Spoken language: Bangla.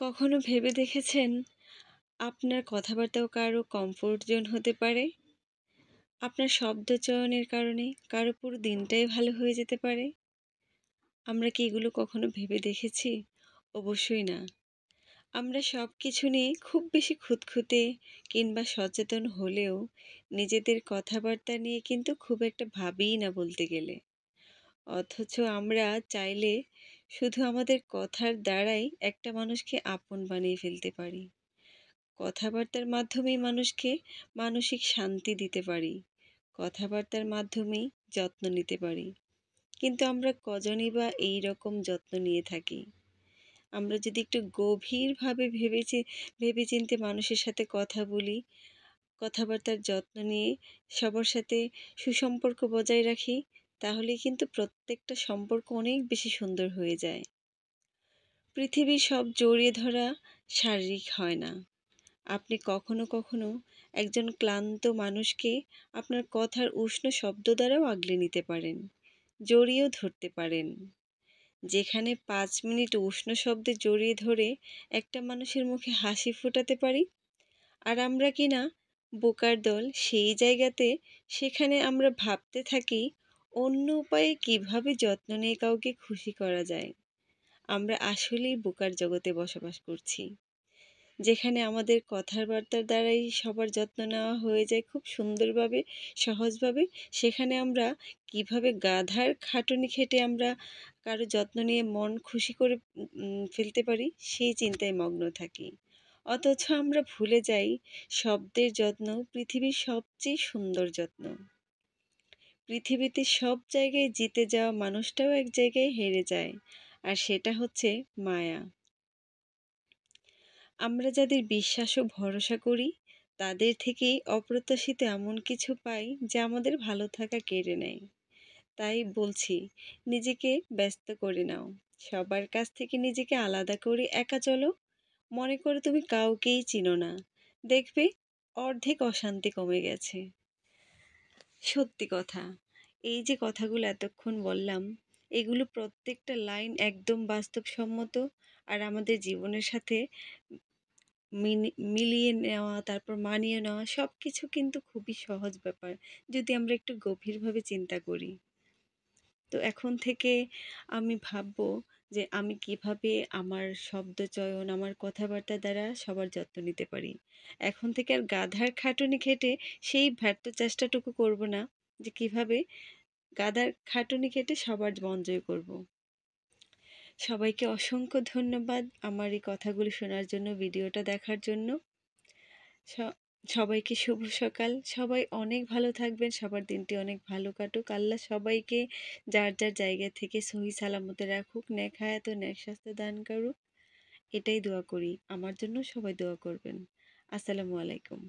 কখনো ভেবে দেখেছেন আপনার কথাবার্তাও কারো কমফোর্ট জোন হতে পারে? আপনার শব্দ চয়নের কারণে কারো পুরো দিনটাই ভালো হয়ে যেতে পারে? আমরা কি এগুলো কখনো ভেবে দেখেছি? অবশ্যই না। আমরা সবকিছু নিয়ে খুব বেশি খুঁতখুঁতে কিংবা সচেতন হলেও নিজেদের কথাবার্তা নিয়ে কিন্তু খুব একটা ভাবিই না বলতে গেলে। অথচ আমরা চাইলে শুধু আমাদের কথার দ্বারাই একটা মানুষকে আপন বানিয়ে ফেলতে পারি। কথাবার্তার মাধ্যমেই মানুষকে মানসিক শান্তি দিতে পারি। কথাবার্তার মাধ্যমেই যত্ন নিতে পারি। কিন্তু আমরা কজনই বা এই রকম যত্ন নিয়ে থাকি? আমরা যদি একটু গভীরভাবে ভেবেচিন্তে মানুষের সাথে কথা বলি, কথাবার্তার যত্ন নিয়ে সবার সাথে সুসম্পর্ক বজায় রাখি, তাহলেই কিন্তু প্রত্যেকটা সম্পর্ক অনেক বেশি সুন্দর হয়ে যায়। পৃথিবীর সব জড়িয়ে ধরা শারীরিক হয় না। আপনি কখনো কখনো একজন ক্লান্ত মানুষকে আপনার কথার উষ্ণ শব্দ দ্বারাও আগলে নিতে পারেন, জড়িয়েও ধরতে পারেন। যেখানে 5 মিনিট উষ্ণ শব্দে জড়িয়ে ধরে একটা মানুষের মুখে হাসি ফোটাতে পারি, আর আমরা কিনা বোকার দল সেই জায়গাতে সেখানে আমরা ভাবতে থাকি অন্য উপায়ে কিভাবে যত্ন নিয়ে কাউকে খুশি করা যায়। আমরা আসলেই বোকার জগতে বসবাস করছি, যেখানে আমাদের কথাবার্তার দ্বারাই সবার যত্ন নেওয়া হয়ে যায় খুব সুন্দরভাবে, সহজভাবে। সেখানে আমরা কিভাবে গাধার খাটুনি খেটে আমরা কারো যত্ন নিয়ে মন খুশি করে ফেলতে পারি, সেই চিন্তায় মগ্ন থাকি। অথচ আমরা ভুলে যাই শব্দের যত্ন পৃথিবীর সবচেয়ে সুন্দর যত্ন। পৃথিবীতে সব জায়গায় জিতে যাওয়া মানুষটাও এক জায়গায় হেরে যায়, আর সেটা হচ্ছে মায়া। আমরা যাদের বিশ্বাস ও ভরসা করি, তাদের থেকেই অপ্রত্যাশিত এমন কিছু পাই যা আমাদের ভালো থাকা কেড়ে নেয়। তাই বলছি, নিজেকে ব্যস্ত করে নাও। সবার কাছ থেকে নিজেকে আলাদা করে একা চলো। মনে করো তুমি কাউকেই চিনো না। দেখবে অর্ধেক অশান্তি কমে গেছে। সত্যি কথা, এই যে কথাগুলো এতক্ষণ বললাম, এগুলো প্রত্যেকটা লাইন একদম বাস্তবসম্মত, আর আমাদের জীবনের সাথে মিলিয়ে নেওয়া, তারপর মানিয়ে নেওয়া সবকিছু কিন্তু খুবই সহজ ব্যাপার, যদি আমরা একটু গভীরভাবে চিন্তা করি। তো এখন থেকে আমি ভাববো যে আমি কিভাবে আমার শব্দচয়ন, আমার কথাবার্তা দ্বারা সবার যত্ন নিতে পারি। এখন থেকে আর গাধার খাটুনি খেটে সেই ব্যর্থ চেষ্টাটুকু করব না, যে কিভাবে গাধার খাটুনি খেটে সবার মন জয় করব। সবাইকে অসংখ্য ধন্যবাদ আমার এই কথাগুলো শোনার জন্য, ভিডিওটা দেখার জন্য। স সবাইকে শুভ সকাল। সবাই অনেক ভালো থাকবেন। সবার দিনটি অনেক ভালো কাটুক। আল্লাহ সবাইকে যার যার জায়গা থেকে সহি সালামতে রাখুক, নেক হায়াত ও নেক স্বাস্থ্য দান করুক। এটাই দোয়া করি। আমার জন্য সবাই দোয়া করবেন। আসসালামু আলাইকুম।